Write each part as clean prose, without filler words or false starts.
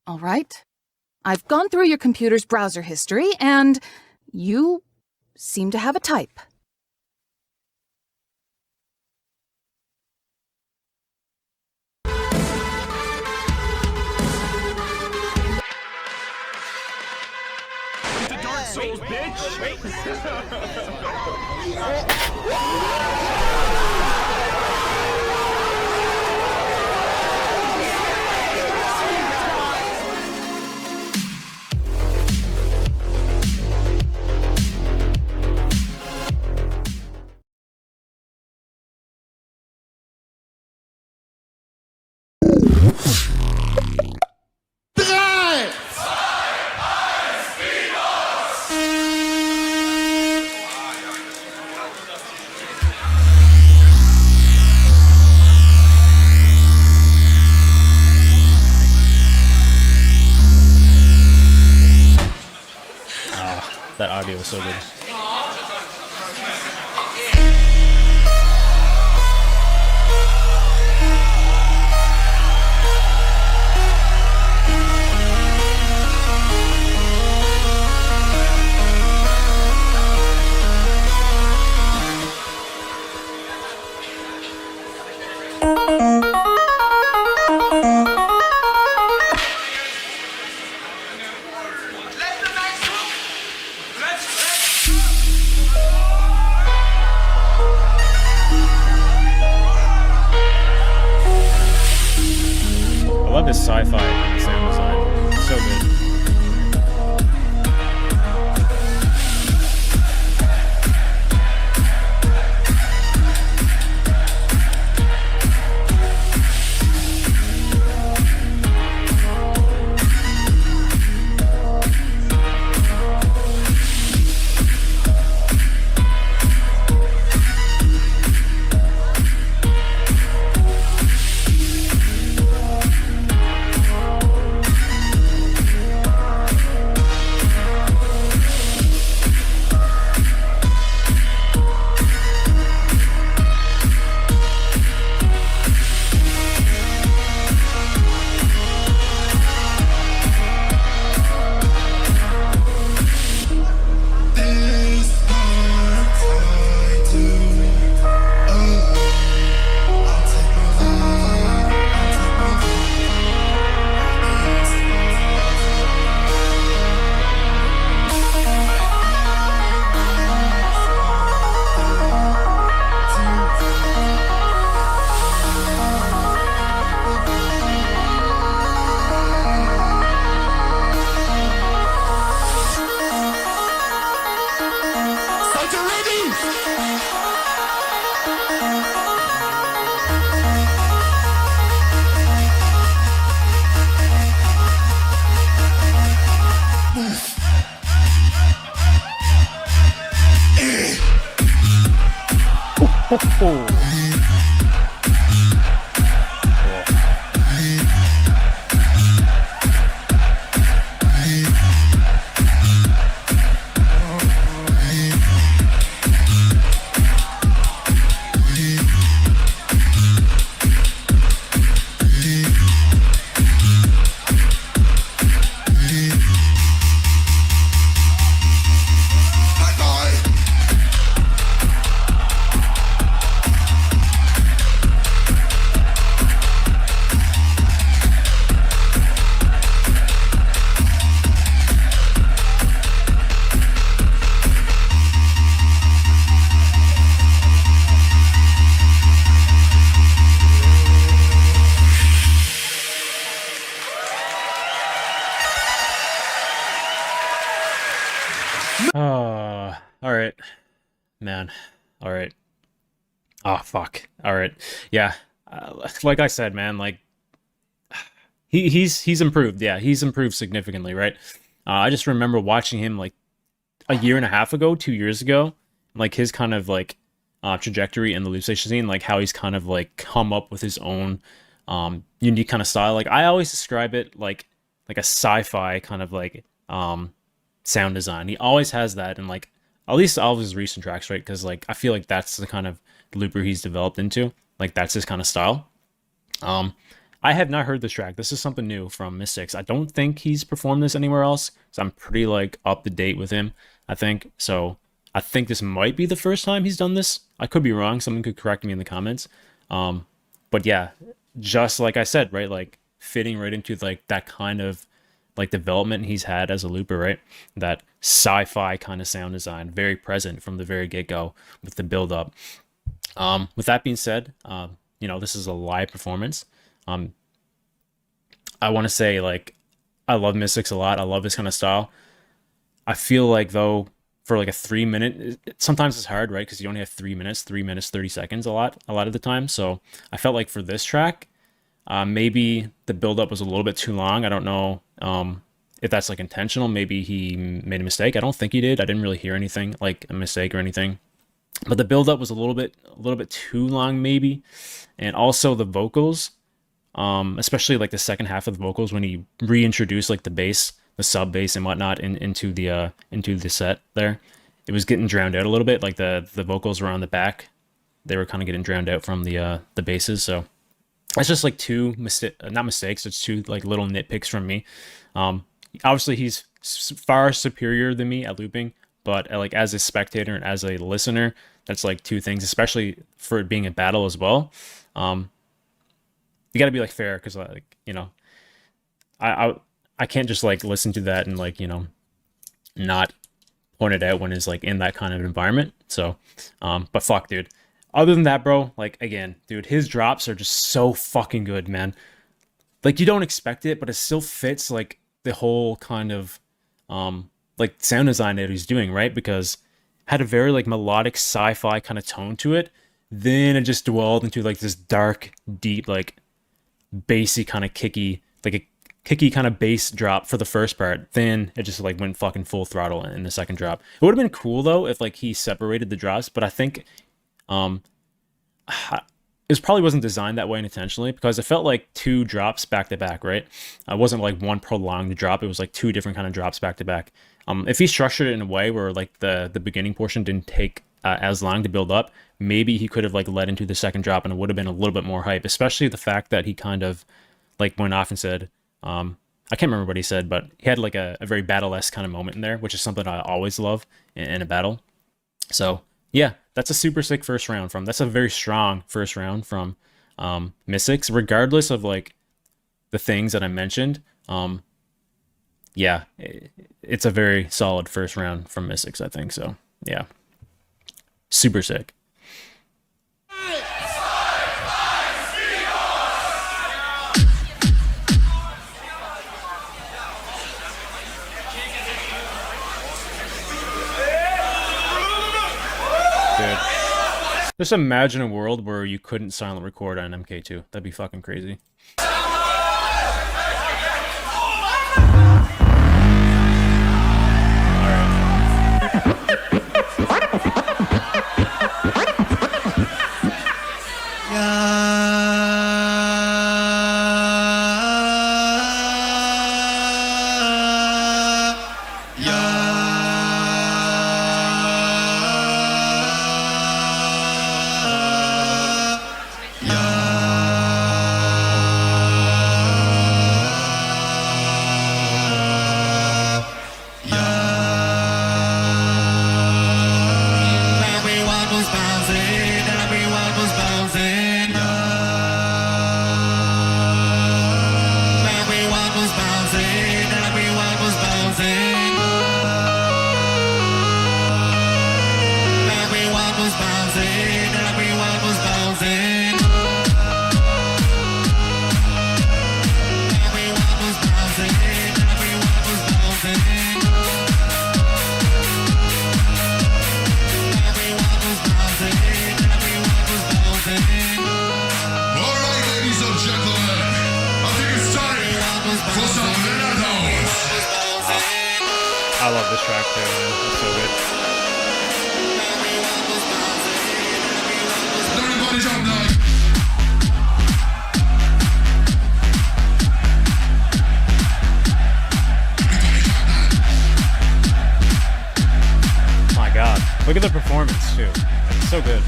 All right. I've gone through your computer's browser history, and you seem to have a type. Into Dark Souls, bitch! Wait. That audio was so good. I love his sci-fi sound design. It's so good. Oh, all right, man. All right. Oh, fuck. All right. Yeah. Like I said, man, like he's improved. Yeah, he's improved significantly, right? I just remember watching him like a year and a half ago, 2 years ago, like his kind of like trajectory in the loop station scene, like how he's kind of like come up with his own unique kind of style. Like I always describe it like a sci-fi kind of like sound design. He always has that, and like at least all of his recent tracks, right? Because like I feel like that's the kind of looper he's developed into. Like that's his kind of style. I have not heard this track. This is something new from Mistix. I don't think he's performed this anywhere else, so I'm pretty like up to date with him, I think. So I think this might be the first time he's done this. I could be wrong. Someone could correct me in the comments. But yeah, just like I said, right? Like fitting right into like that kind of like development he's had as a looper, right? That sci-fi kind of sound design, very present from the very get-go with the build-up. With that being said, you know, this is a live performance. I want to say, like, I love Mistix a lot. I love his kind of style. I feel like, though, for like a 3 minute, sometimes it's hard, right? Because you only have 3 minutes, 30 seconds a lot of the time. So I felt like for this track, maybe the build-up was a little bit too long. I don't know if that's like intentional. Maybe he made a mistake. I don't think he did. I didn't really hear anything like a mistake or anything. But the build-up was a little bit too long, maybe. And also the vocals, especially like the second half of the vocals when he reintroduced like the bass, the sub bass and whatnot into the set there. It was getting drowned out a little bit. Like the vocals were on the back. They were kind of getting drowned out from the basses. So that's just like not mistakes. It's two like little nitpicks from me. Obviously he's far superior than me at looping, but like as a spectator and as a listener, that's like two things, especially for it being a battle as well. You got to be like fair, because like, you know, I can't just like listen to that and like, you know, not point it out when it's like in that kind of environment. So but fuck, dude, other than that, bro, like again, dude, his drops are just so fucking good, man. Like you don't expect it, but it still fits like the whole kind of like sound design that he's doing, right? Because it had a very like melodic sci-fi kind of tone to it. Then it just dwelled into like this dark, deep, like bassy kind of kicky, like a kicky kind of bass drop for the first part. Then it just like went fucking full throttle in the second drop. It would have been cool though if like he separated the drops, but I think it probably wasn't designed that way intentionally, because it felt like two drops back to back, right? It wasn't like one prolonged drop. It was like two different kind of drops back to back. If he structured it in a way where like the beginning portion didn't take as long to build up, maybe he could have like led into the second drop and it would have been a little bit more hype, especially the fact that he kind of like went off and said, I can't remember what he said, but he had like a very battle-esque kind of moment in there, which is something I always love in a battle. So yeah, that's a super sick first round from, that's a very strong first round from Mistix, regardless of like the things that I mentioned. Yeah, it's a very solid first round from Mistix, I think. So yeah, super sick. Dude, just imagine a world where you couldn't silent record on MK2. That'd be fucking crazy. I love this track too, man. It's so good. My God, look at the performance too. It's so good.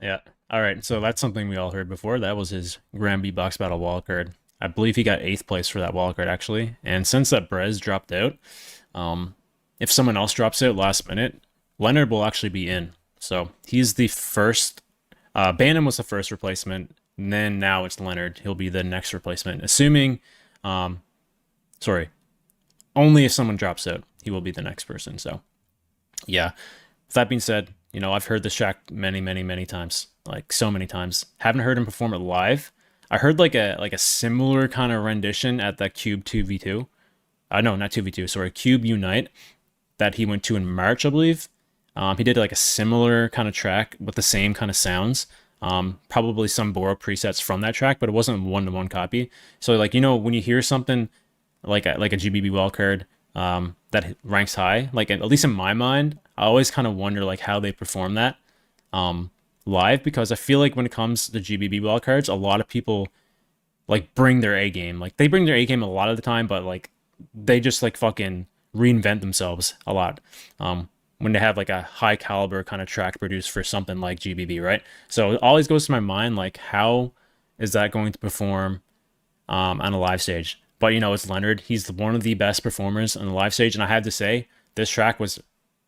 Yeah. All right. So that's something we all heard before. That was his Grand Beatbox Battle wildcard. I believe he got 8th place for that wildcard, actually. And since that Brez dropped out, if someone else drops out last minute, Lennard will actually be in. So he's the first. Bannon was the first replacement. And then now it's Lennard. He'll be the next replacement. Assuming, only if someone drops out, he will be the next person. So, yeah. With that being said, you know, I've heard this track many, many, many times. Like, so many times. Haven't heard him perform it live. I heard like a similar kind of rendition at that Cube 2v2. No, not 2v2, sorry, Cube Unite that he went to in March, I believe. He did like a similar kind of track with the same kind of sounds. Probably some borrowed presets from that track, but it wasn't a one-to-one copy. So like, you know, when you hear something like a GBB wildcard that ranks high, like at least in my mind, I always kind of wonder like how they perform that live, because I feel like when it comes to GBB wildcards, a lot of people like bring their A game. Like they bring their A game a lot of the time, but like they just like fucking reinvent themselves a lot. When they have like a high caliber kind of track produced for something like GBB, right? So it always goes to my mind, like, how is that going to perform on a live stage? But, you know, it's Lennard. He's one of the best performers on the live stage. And I have to say, this track was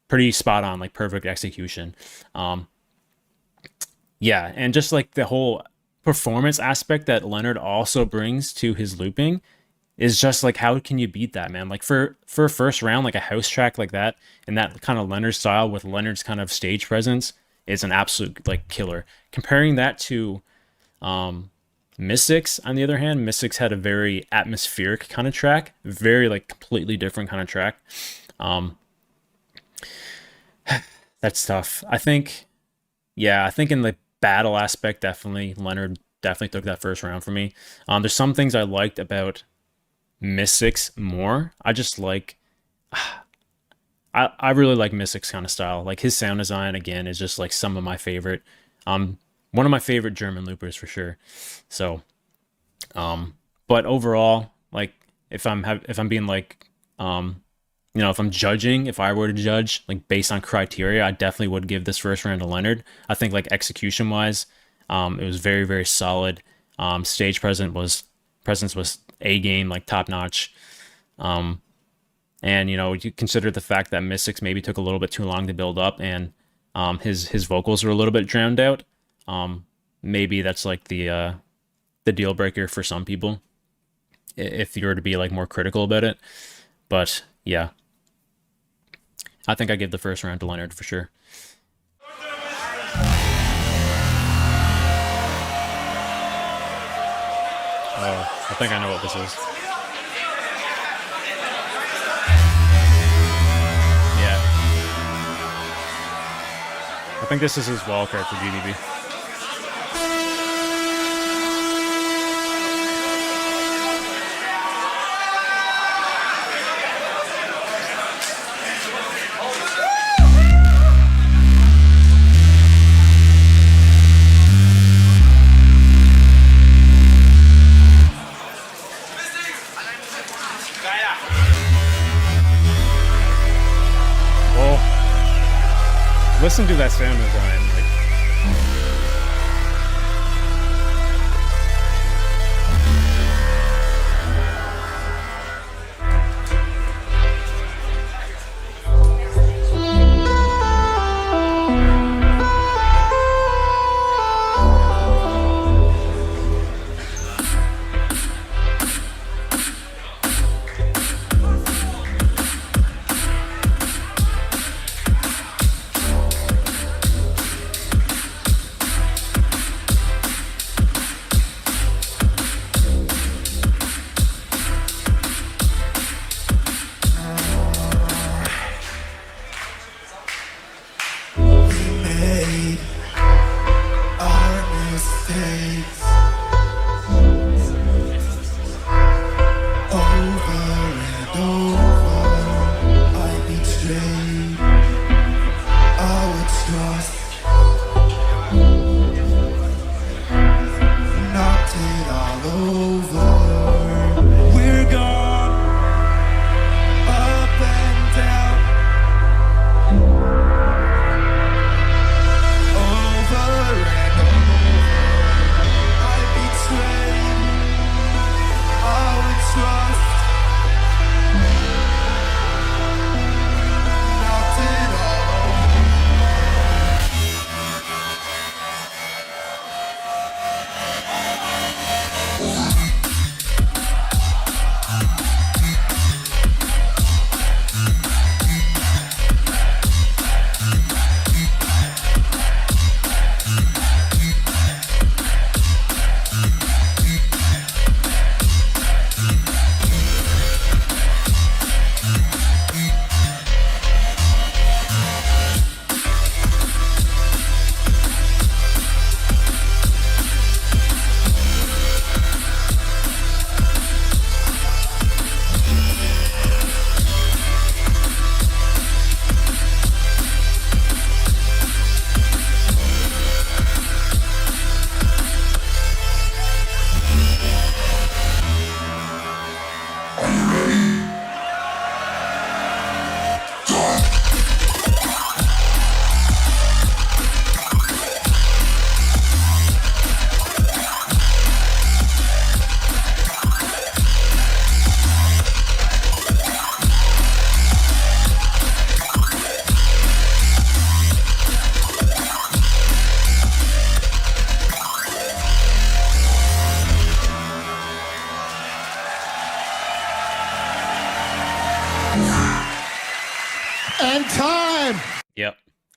pretty spot on, like perfect execution. Yeah, and just like the whole performance aspect that Lennard also brings to his looping is just like, how can you beat that, man? Like for a first round, like a house track like that, and that kind of Lennard style with Lennard's kind of stage presence is an absolute like killer. Comparing that to Mistix, on the other hand, Mistix had a very atmospheric kind of track, very like completely different kind of track. That's tough. I think in the battle aspect, definitely Lennard definitely took that first round for me. There's some things I liked about Mistix more. I just like, I really like Mistix kind of style. Like his sound design again is just like some of my favorite. One of my favorite German loopers for sure. So, but overall, like if I'm being like, you know, if I'm judging, if I were to judge like based on criteria, I definitely would give this first round to Lennard. I think like execution wise, it was very, very solid. Stage presence was A game, like top notch. And you know, you consider the fact that Mistix maybe took a little bit too long to build up, and his vocals were a little bit drowned out. Maybe that's like the deal breaker for some people, if you were to be like more critical about it. But yeah, I think I give the first round to Lennard for sure. Oh, I think I know what this is. Yeah. I think this is his wildcard for GBB. Listen to that sound design.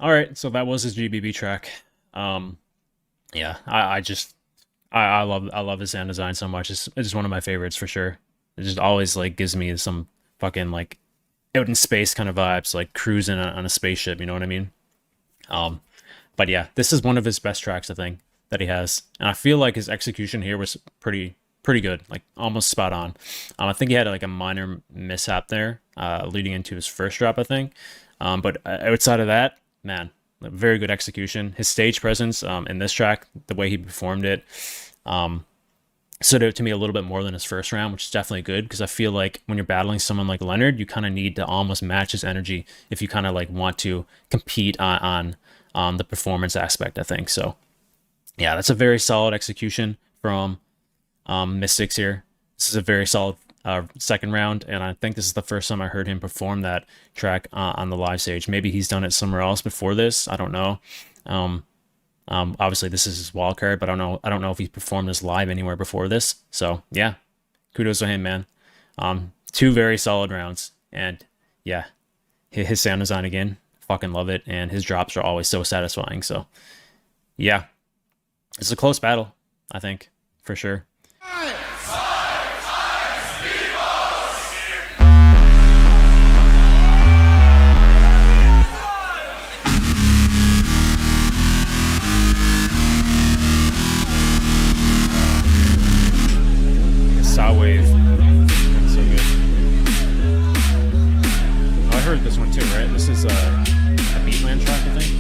All right, so that was his GBB track. Yeah, I love his sound design so much. It's just one of my favorites for sure. It just always like gives me some fucking like out in space kind of vibes, like cruising on a spaceship. You know what I mean? But yeah, this is one of his best tracks, I think, that he has, and I feel like his execution here was pretty good, like almost spot on. I think he had like a minor mishap there, leading into his first drop, I think. But outside of that, man, very good execution. His stage presence in this track, the way he performed it, stood out to me a little bit more than his first round, which is definitely good, because I feel like when you're battling someone like Lennard, you kind of need to almost match his energy if you kind of like want to compete on the performance aspect, I think. So yeah, that's a very solid execution from Mistix here. This is a very solid second round, and I think this is the first time I heard him perform that track on the live stage. Maybe he's done it somewhere else before this, I don't know. Obviously this is his wild card, but I don't know if he performed this live anywhere before this. So yeah, kudos to him, man. Two very solid rounds, and yeah, his sound design again, fucking love it, and his drops are always so satisfying. So yeah, it's a close battle, I think, for sure. Wave. So good. Oh, I heard this one too, right? This is a Beatland track, I think.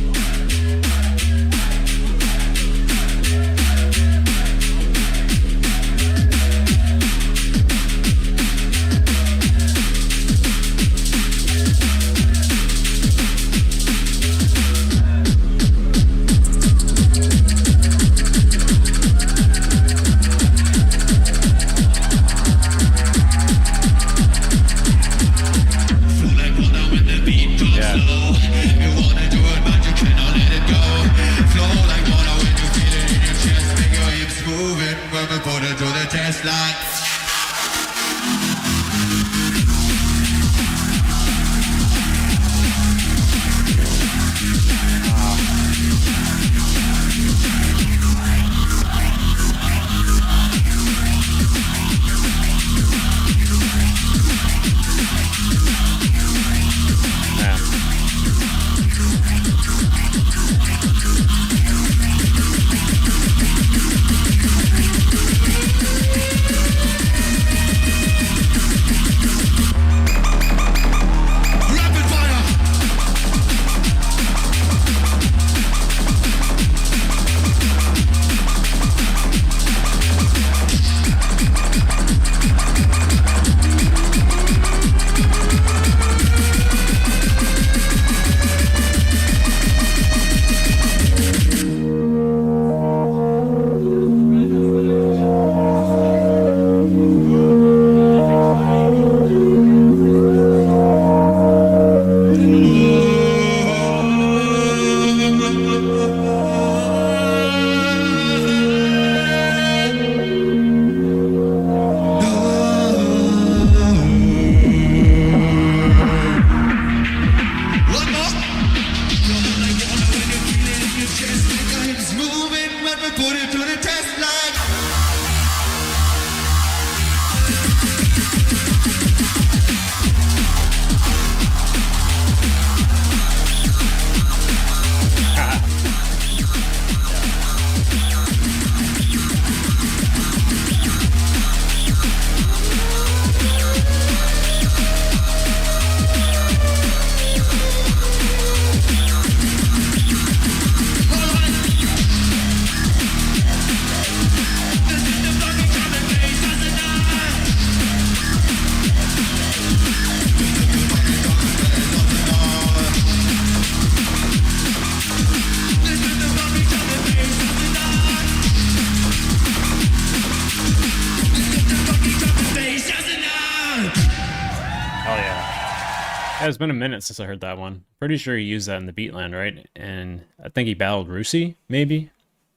Yeah, it's been a minute since I heard that one. Pretty sure he used that in the Beatland, right? And I think he battled Rusi, maybe?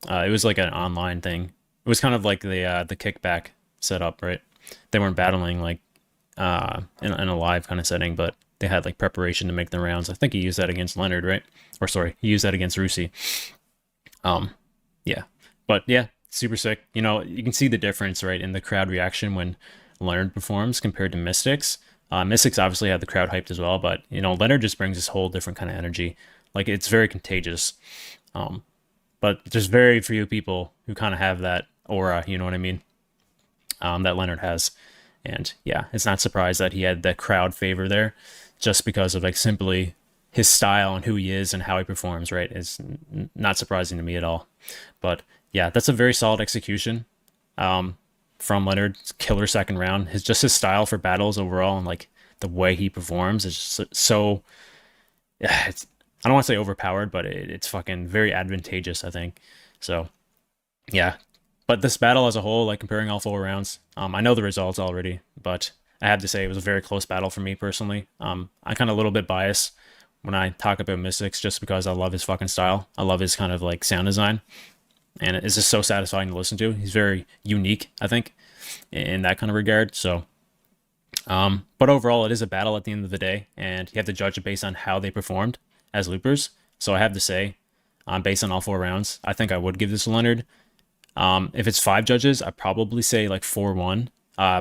It was like an online thing. It was kind of like the kickback setup, right? They weren't battling like in a live kind of setting, but they had like preparation to make the rounds. I think he used that against Lennard, right? Or sorry, he used that against Rusi. Yeah, but yeah, super sick. You know, you can see the difference, right, in the crowd reaction when Lennard performs compared to Mistix. Mistix obviously had the crowd hyped as well, but you know, Lennard just brings this whole different kind of energy. Like, it's very contagious. But there's very few people who kind of have that aura, you know what I mean? That Lennard has. And yeah, it's not surprised that he had that crowd favor there, just because of like simply his style and who he is and how he performs, right? It's not surprising to me at all. But yeah, that's a very solid execution from Lennard. It's killer second round. His style for battles overall and like the way he performs is just so, yeah, it's, I don't want to say overpowered, but it's fucking very advantageous, I think. So yeah, but this battle as a whole, like comparing all 4 rounds, I know the results already, but I have to say it was a very close battle for me personally. I'm kind of a little bit biased when I talk about Mistix just because I love his fucking style. I love his kind of like sound design, and it's just so satisfying to listen to. He's very unique, I think, in that kind of regard. So, but overall, it is a battle at the end of the day, and you have to judge it based on how they performed as loopers. So I have to say, based on all 4 rounds, I think I would give this to Lennard. If it's 5 judges, I'd probably say like 4-1.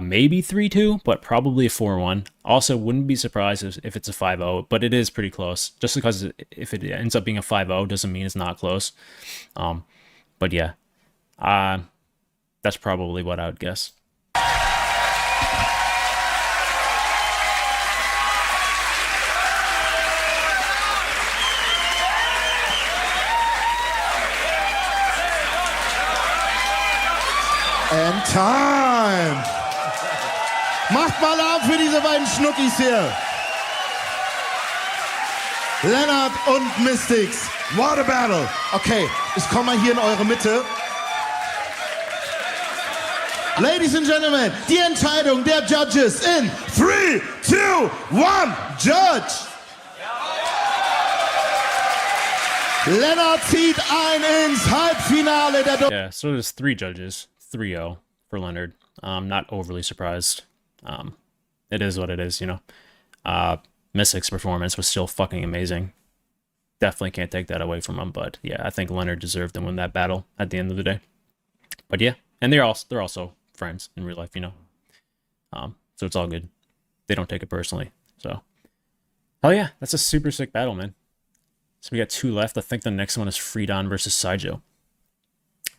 Maybe 3-2, but probably a 4-1. Also, wouldn't be surprised if it's a 5-0, but it is pretty close. Just because if it ends up being a 5-0 doesn't mean it's not close. But yeah, that's probably what I would guess. And time! Macht mal Lärm für diese beiden Schnuckis hier. Lennard und Mistix. What a battle. Okay, ich komme mal hier in eure Mitte. Ladies and Gentlemen, die Entscheidung der Judges in 3, 2, 1, Judge! Lennard zieht ein ins Halbfinale der Yeah, so there's 3 judges. 3-0 for Lennard. Not overly surprised. It is what it is, you know. Mistix's performance was still fucking amazing. Definitely can't take that away from him, but yeah, I think Lennard deserved to win that battle at the end of the day. But yeah, and they're also friends in real life, you know. So it's all good. They don't take it personally. So hell yeah, that's a super sick battle, man. So we got 2 left. I think the next one is Freedon versus Saijo.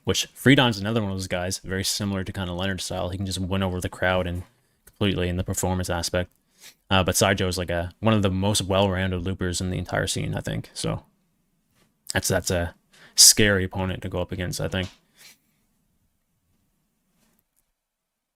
Which Freedon's another one of those guys, very similar to kind of Lennard's style. He can just win over the crowd and completely in the performance aspect. But Saijo is like one of the most well-rounded loopers in the entire scene, I think. So that's a scary opponent to go up against, I think.